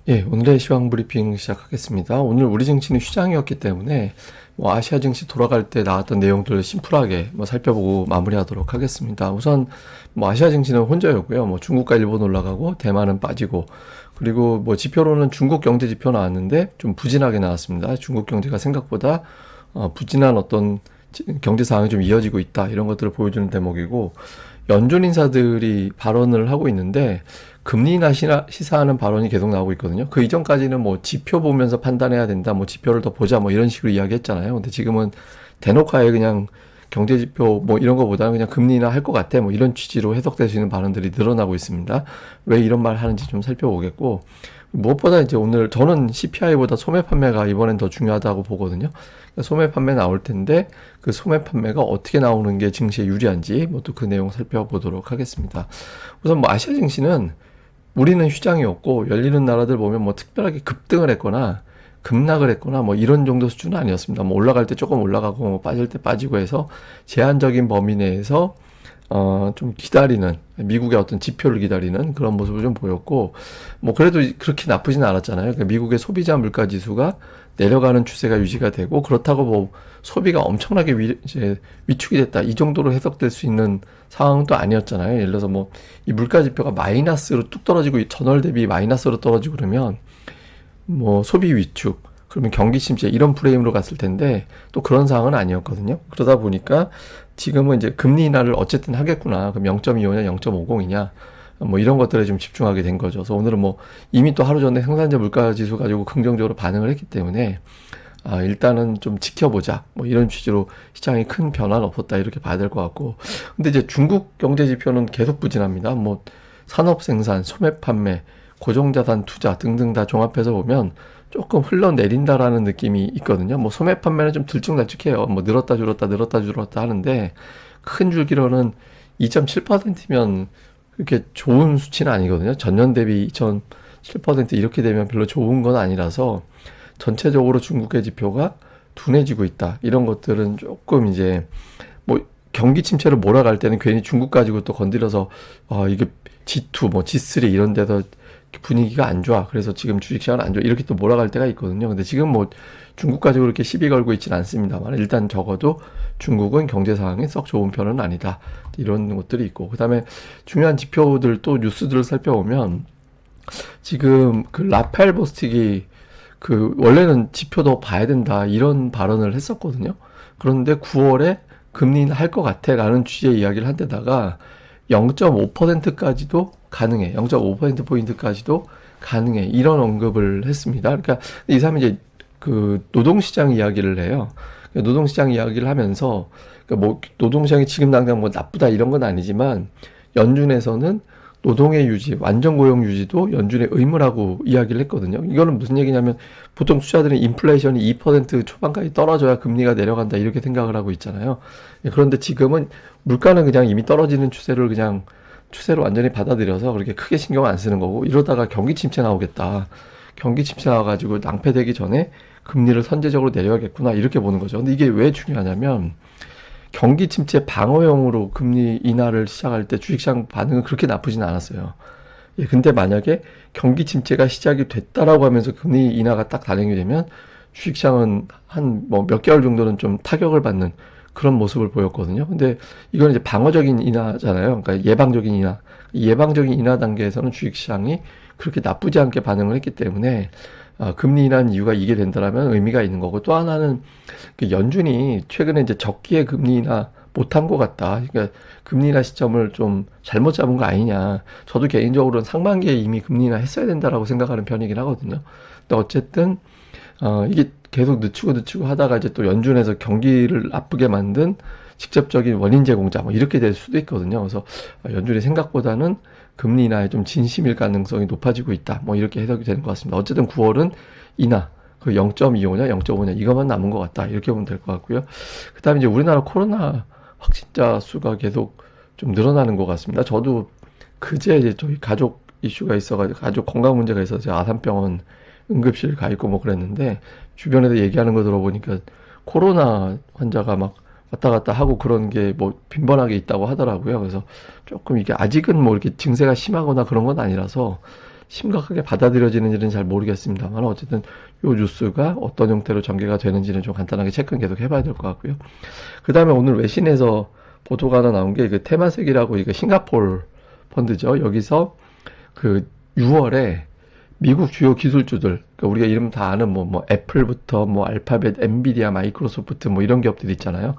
예, 오늘의 시황 브리핑 시작하겠습니다. 오늘 우리 증시는 휴장이었기 때문에 아시아 증시 돌아갈 때 나왔던 내용들을 심플하게 살펴보고 마무리하도록 하겠습니다. 우선 아시아 증시는 혼자였고요. 중국과 일본 올라가고 대만은 빠지고, 그리고 지표로는 중국 경제 지표 나왔는데 좀 부진하게 나왔습니다. 중국 경제가 생각보다 부진한 어떤 경제 상황이 좀 이어지고 있다, 이런 것들을 보여주는 대목이고, 연준 인사들이 발언을 하고 있는데 금리 인하 시사하는 발언이 계속 나오고 있거든요. 그 이전까지는 지표 보면서 판단해야 된다, 지표를 더 보자, 이런 식으로 이야기했잖아요. 근데 지금은 대놓고 아예 그냥 경제 지표 이런 거보다는 그냥 금리 인하 할 것 같아, 이런 취지로 해석될 수 있는 발언들이 늘어나고 있습니다. 왜 이런 말 하는지 좀 살펴보겠고, 무엇보다 이제 오늘 저는 CPI보다 소매 판매가 이번엔 더 중요하다고 보거든요. 그러니까 소매 판매 나올 텐데 그 소매 판매가 어떻게 나오는 게 증시에 유리한지 또 그 내용 살펴보도록 하겠습니다. 우선 아시아 증시는 우리는 휴장이었고, 열리는 나라들 보면 특별하게 급등을 했거나 급락을 했거나 이런 정도 수준은 아니었습니다. 올라갈 때 조금 올라가고 빠질 때 빠지고 해서 제한적인 범위 내에서 좀 기다리는, 미국의 어떤 지표를 기다리는 그런 모습을 좀 보였고, 그래도 그렇게 나쁘진 않았잖아요. 그러니까 미국의 소비자 물가 지수가 내려가는 추세가 유지가 되고, 그렇다고 소비가 엄청나게 이제 위축이 됐다, 이 정도로 해석될 수 있는 상황은 또 아니었잖아요. 예를 들어서 이 물가 지표가 마이너스로 뚝 떨어지고 전월 대비 마이너스로 떨어지고 그러면 소비 위축, 그러면 경기 침체, 이런 프레임으로 갔을 텐데 또 그런 상황은 아니었거든요. 그러다 보니까 지금은 이제 금리 인하를 어쨌든 하겠구나, 그럼 0.25냐 0.50이냐 이런 것들에 좀 집중하게 된 거죠. 그래서 오늘은 이미 또 하루 전에 생산자 물가 지수 가지고 긍정적으로 반응을 했기 때문에 일단은 좀 지켜보자, 이런 취지로 시장이 큰 변화는 없었다, 이렇게 봐야 될 것 같고. 근데 이제 중국 경제 지표는 계속 부진합니다. 산업 생산, 소매 판매, 고정자산 투자 등등 다 종합해서 보면 조금 흘러내린다라는 느낌이 있거든요. 소매 판매는 좀 들쭉날쭉해요. 늘었다 줄었다 늘었다 줄었다 하는데, 큰 줄기로는 2.7%면 그렇게 좋은 수치는 아니거든요. 전년 대비 2.7% 이렇게 되면 별로 좋은 건 아니라서 전체적으로 중국의 지표가 둔해지고 있다, 이런 것들은 조금 이제 경기 침체를 몰아갈 때는 괜히 중국 가지고 또 건드려서 이게 G2, G3 이런 데서 분위기가 안 좋아, 그래서 지금 주식시장은 안 좋아, 이렇게 또 몰아갈 때가 있거든요. 근데 지금 중국 가지고 그렇게 시비 걸고 있지는 않습니다만, 일단 적어도 중국은 경제 상황이 썩 좋은 편은 아니다, 이런 것들이 있고, 그 다음에 중요한 지표들 또 뉴스들을 살펴보면 지금 그 라펠 보스틱이 원래는 지표도 봐야 된다, 이런 발언을 했었거든요. 그런데 9월에 금리는 할 것 같아 라는 취지의 이야기를 한 데다가 0.5%까지도 가능해, 0.5%포인트까지도 가능해, 이런 언급을 했습니다. 그러니까 이 사람이 이제 그 노동시장 이야기를 해요. 노동시장 이야기를 하면서, 노동시장이 지금 당장 나쁘다 이런 건 아니지만 연준에서는 노동의 유지, 완전 고용 유지도 연준의 의무라고 이야기를 했거든요. 이거는 무슨 얘기냐면, 보통 투자들은 인플레이션이 2% 초반까지 떨어져야 금리가 내려간다, 이렇게 생각을 하고 있잖아요. 그런데 지금은 물가는 그냥 이미 떨어지는 추세를 그냥 추세로 완전히 받아들여서 그렇게 크게 신경 안 쓰는 거고, 이러다가 경기 침체 나오겠다, 경기 침체 나와가지고 낭패되기 전에 금리를 선제적으로 내려야겠구나, 이렇게 보는 거죠. 근데 이게 왜 중요하냐면, 경기 침체 방어용으로 금리 인하를 시작할 때 주식시장 반응은 그렇게 나쁘진 않았어요. 예, 근데 만약에 경기 침체가 시작이 됐다라고 하면서 금리 인하가 딱 단행이 되면 주식시장은 한 몇 개월 정도는 좀 타격을 받는 그런 모습을 보였거든요. 근데 이건 이제 방어적인 인하잖아요. 그러니까 예방적인 인하. 예방적인 인하 단계에서는 주식시장이 그렇게 나쁘지 않게 반응을 했기 때문에 금리 인하는 이유가 이게 된다라면 의미가 있는 거고, 또 하나는 연준이 최근에 이제 적기에 금리 인하 못한 것 같다, 그러니까 금리 인하 시점을 좀 잘못 잡은 거 아니냐. 저도 개인적으로는 상반기에 이미 금리 인하 했어야 된다라고 생각하는 편이긴 하거든요. 근데 어쨌든 이게 계속 늦추고 하다가 이제 또 연준에서 경기를 나쁘게 만든 직접적인 원인 제공자 이렇게 될 수도 있거든요. 그래서 연준이 생각보다는 금리 인하에 좀 진심일 가능성이 높아지고 있다, 이렇게 해석이 되는 것 같습니다. 어쨌든 9월은 인하, 그 0.25냐 0.5냐 이것만 남은 것 같다, 이렇게 보면 될 것 같고요. 그 다음에 이제 우리나라 코로나 확진자 수가 계속 좀 늘어나는 것 같습니다. 저도 그제 이제 저희 가족 이슈가 있어가지고, 가족 건강 문제가 있어서 제가 아산병원 응급실 가 있고 그랬는데, 주변에서 얘기하는 거 들어보니까 코로나 환자가 막 왔다 갔다 하고 그런 게 빈번하게 있다고 하더라고요. 그래서 조금 이게 아직은 이렇게 증세가 심하거나 그런 건 아니라서 심각하게 받아들여지는지는 잘 모르겠습니다만 어쨌든 요 뉴스가 어떤 형태로 전개가 되는지는 좀 간단하게 체크는 계속 해봐야 될 것 같고요. 그 다음에 오늘 외신에서 보도가 하나 나온 게 그 테마색이라고 이거 싱가포르 펀드죠. 여기서 그 6월에 미국 주요 기술주들, 그러니까 우리가 이름 다 아는 뭐 애플부터 뭐 알파벳, 엔비디아, 마이크로소프트 뭐 이런 기업들이 있잖아요.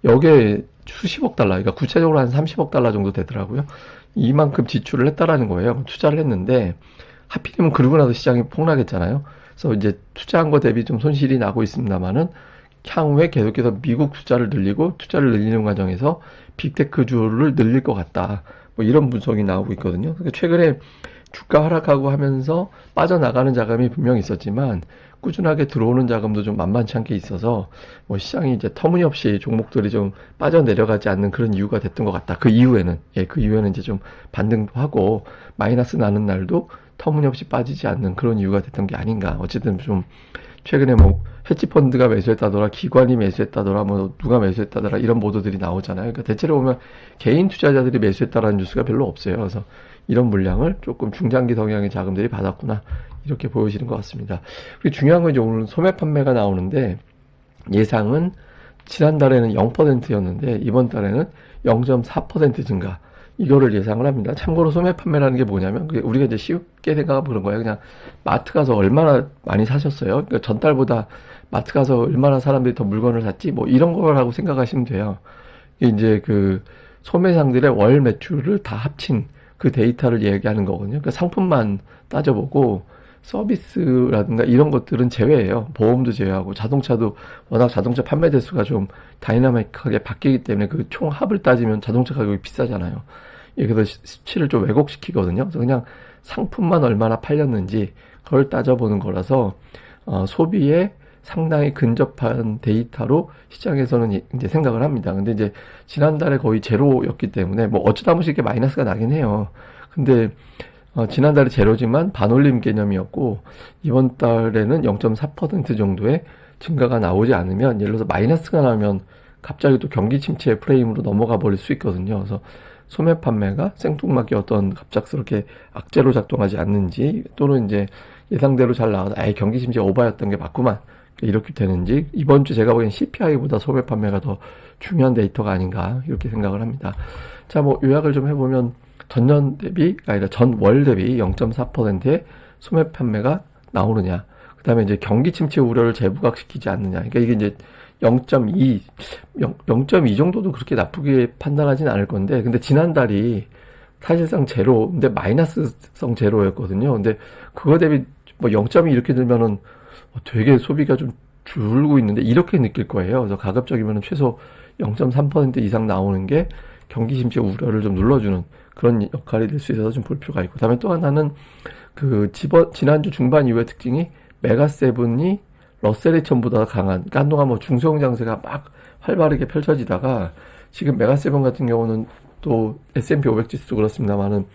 여기에 수십억 달러, 그러니까 구체적으로 한 30억 달러 정도 되더라고요. 이만큼 지출을 했다라는 거예요. 투자를 했는데 하필이면 그러고 나서 시장이 폭락했잖아요. 그래서 이제 투자한 거 대비 좀 손실이 나고 있습니다만은 향후에 계속해서 미국 투자를 늘리고 투자를 늘리는 과정에서 빅테크주를 늘릴 것 같다. 뭐 이런 분석이 나오고 있거든요. 그러니까 최근에 주가 하락하고 하면서 빠져나가는 자금이 분명히 있었지만 꾸준하게 들어오는 자금도 좀 만만치 않게 있어서 뭐 시장이 이제 터무니없이 종목들이 좀 빠져내려가지 않는 그런 이유가 됐던 것 같다. 그 이후에는 그 이후에는 이제 좀 반등도 하고 마이너스 나는 날도 터무니없이 빠지지 않는 그런 이유가 됐던 게 아닌가. 어쨌든 좀 최근에 뭐 헤지펀드가 매수했다더라, 기관이 매수했다더라, 뭐 누가 매수했다더라 이런 보도들이 나오잖아요. 그러니까 대체로 보면 개인 투자자들이 매수했다라는 뉴스가 별로 없어요. 그래서 이런 물량을 조금 중장기 성향의 자금들이 받았구나 이렇게 보여지는 것 같습니다. 그리고 중요한 건 이제 오늘 소매 판매가 나오는데 예상은 지난달에는 0%였는데 이번 달에는 0.4% 증가. 이거를 예상을 합니다. 참고로 소매 판매라는 게 뭐냐면 우리가 이제 쉽게 생각하면 그런 거예요. 그냥 마트 가서 얼마나 많이 사셨어요. 그러니까 전달보다 마트 가서 얼마나 사람들이 더 물건을 샀지 뭐 이런 거라고 생각하시면 돼요. 이제 그 소매상들의 월 매출을 다 합친 그 데이터를 얘기하는 거거든요. 그러니까 상품만 따져보고 서비스라든가 이런 것들은 제외예요. 보험도 제외하고 자동차도 워낙 자동차 판매 대수가 좀 다이나믹하게 바뀌기 때문에 그 총 합을 따지면 자동차 가격이 비싸잖아요. 그래서 수치를 좀 왜곡시키거든요. 그래서 그냥 상품만 얼마나 팔렸는지 그걸 따져보는 거라서 소비에 상당히 근접한 데이터로 시장에서는 이제 생각을 합니다. 근데 이제 지난달에 거의 제로였기 때문에 뭐 어쩌다 보면 이렇게 마이너스가 나긴 해요. 근데 지난달에 제로지만 반올림 개념이었고 이번 달에는 0.4% 정도의 증가가 나오지 않으면 예를 들어서 마이너스가 나면 갑자기 또 경기 침체 프레임으로 넘어가 버릴 수 있거든요. 그래서 소매 판매가 생뚱맞게 어떤 갑작스럽게 악재로 작동하지 않는지 또는 이제 예상대로 잘 나와서 아예 경기 침체 오버였던 게 맞구만 이렇게 되는지 이번 주 제가 보기엔 CPI보다 소매 판매가 더 중요한 데이터가 아닌가 이렇게 생각을 합니다. 자, 뭐 요약을 좀 해보면 전년 대비가 아니라 전월 대비 0.4%의 소매 판매가 나오느냐. 그 다음에 이제 경기 침체 우려를 재부각시키지 않느냐. 그러니까 이게 이제 0.2 정도도 그렇게 나쁘게 판단하진 않을 건데, 근데 지난달이 사실상 제로, 근데 마이너스성 제로였거든요. 근데 그거 대비 뭐 0.2 이렇게 들면은 되게 소비가 좀 줄고 있는데 이렇게 느낄 거예요. 그래서 가급적이면 최소 0.3% 이상 나오는 게 경기 침체 우려를 좀 눌러주는 그런 역할이 될 수 있어서 좀 볼 필요가 있고. 다음에 또 하나는 지난주 중반 이후의 특징이 메가세븐이 러셀 2000보다 강한, 그러니까 한동안 뭐 중소형 장세가 막 활발하게 펼쳐지다가 지금 메가세븐 같은 경우는 또 S&P 500 지수도 그렇습니다만은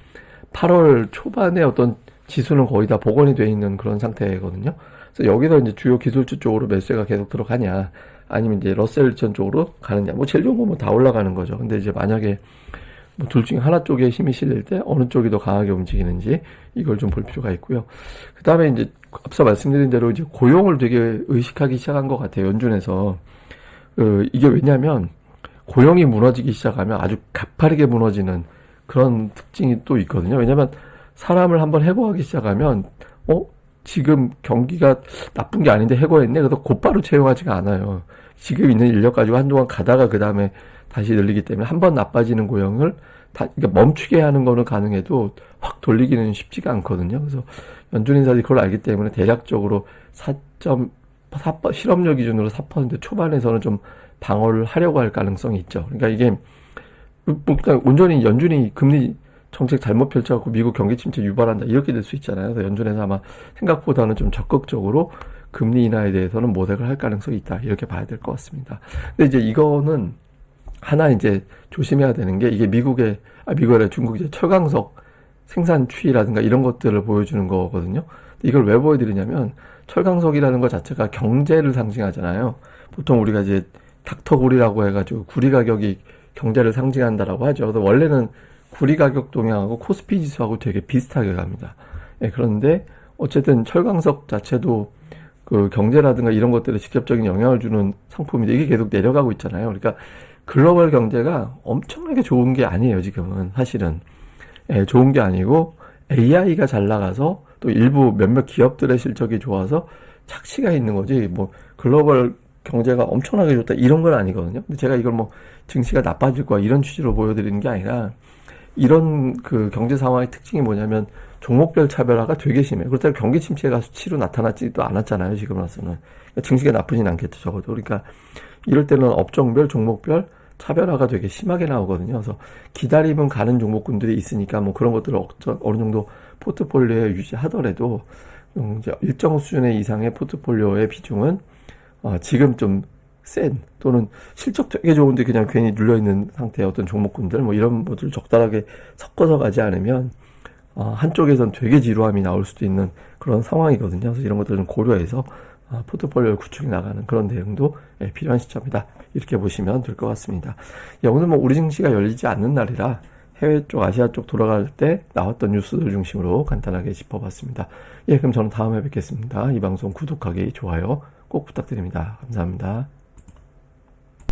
8월 초반에 어떤 지수는 거의 다 복원이 돼 있는 그런 상태거든요. 그래서 여기서 이제 주요 기술주 쪽으로 매수가 계속 들어가냐, 아니면 이제 러셀 2000 쪽으로 가느냐, 뭐 제일 좋은 건 뭐 다 올라가는 거죠. 근데 이제 만약에 뭐 둘 중에 하나 쪽에 힘이 실릴 때 어느 쪽이 더 강하게 움직이는지 이걸 좀 볼 필요가 있고요. 그 다음에 이제 앞서 말씀드린 대로 이제 고용을 되게 의식하기 시작한 것 같아요. 연준에서. 이게 왜냐면 고용이 무너지기 시작하면 아주 가파르게 무너지는 그런 특징이 또 있거든요. 왜냐면 사람을 한번 해고하기 시작하면 지금 경기가 나쁜 게 아닌데 해고했네. 그래서 곧바로 채용하지가 않아요. 지금 있는 인력 가지고 한동안 가다가 그 다음에 다시 늘리기 때문에 한번 나빠지는 고용을 그러니까 멈추게 하는 거는 가능해도 확 돌리기는 쉽지가 않거든요. 그래서 연준 인사들이 그걸 알기 때문에 대략적으로 4.4 실업률 기준으로 4% 초반에서는 좀 방어를 하려고 할 가능성이 있죠. 그러니까 이게 그러니까 온전히 연준이 금리 정책 잘못 펼쳐갖고 미국 경기 침체 유발한다 이렇게 될 수 있잖아요. 그래서 연준에서 아마 생각보다는 좀 적극적으로 금리 인하에 대해서는 모색을 할 가능성이 있다 이렇게 봐야 될 것 같습니다. 근데 이제 이거는 하나 이제 조심해야 되는 게 이게 미국이 아니라 중국의 철강석 생산 추이라든가 이런 것들을 보여주는 거거든요. 이걸 왜 보여드리냐면 철강석이라는 것 자체가 경제를 상징하잖아요. 보통 우리가 이제 닥터구리라고 해가지고 구리 가격이 경제를 상징한다라고 하죠. 그래서 원래는 구리 가격 동향하고 코스피 지수하고 되게 비슷하게 갑니다. 예, 그런데 어쨌든 철강석 자체도 그 경제라든가 이런 것들에 직접적인 영향을 주는 상품인데 이게 계속 내려가고 있잖아요. 그러니까 글로벌 경제가 엄청나게 좋은 게 아니에요, 지금은. 사실은. 예, 좋은 게 아니고 AI가 잘 나가서 또 일부 몇몇 기업들의 실적이 좋아서 착시가 있는 거지. 뭐 글로벌 경제가 엄청나게 좋다 이런 건 아니거든요. 근데 제가 이걸 뭐 증시가 나빠질 거야 이런 취지로 보여드리는 게 아니라 이런 그 경제 상황의 특징이 뭐냐면 종목별 차별화가 되게 심해요. 그렇다고 경기 침체가 수치로 나타나지도 않았잖아요. 지금 와서는. 그러니까 증시가 나쁘진 않겠죠. 적어도. 그러니까 이럴 때는 업종별, 종목별 차별화가 되게 심하게 나오거든요. 그래서 기다리면 가는 종목군들이 있으니까 뭐 그런 것들을 어느 정도 포트폴리오에 유지하더라도 이제 일정 수준의 이상의 포트폴리오의 비중은 지금 좀 센 또는 실적 되게 좋은데 그냥 괜히 눌려있는 상태의 어떤 종목군들 뭐 이런 것들을 적절하게 섞어서 가지 않으면 한쪽에선 되게 지루함이 나올 수도 있는 그런 상황이거든요. 그래서 이런 것들을 좀 고려해서 포트폴리오 구축이 나가는 그런 내용도 필요한 시점이다. 이렇게 보시면 될 것 같습니다. 예, 오늘 뭐 우리 증시가 열리지 않는 날이라 해외 쪽, 아시아 쪽 돌아갈 때 나왔던 뉴스들 중심으로 간단하게 짚어봤습니다. 예, 그럼 저는 다음에 뵙겠습니다. 이 방송 구독하기, 좋아요 꼭 부탁드립니다. 감사합니다.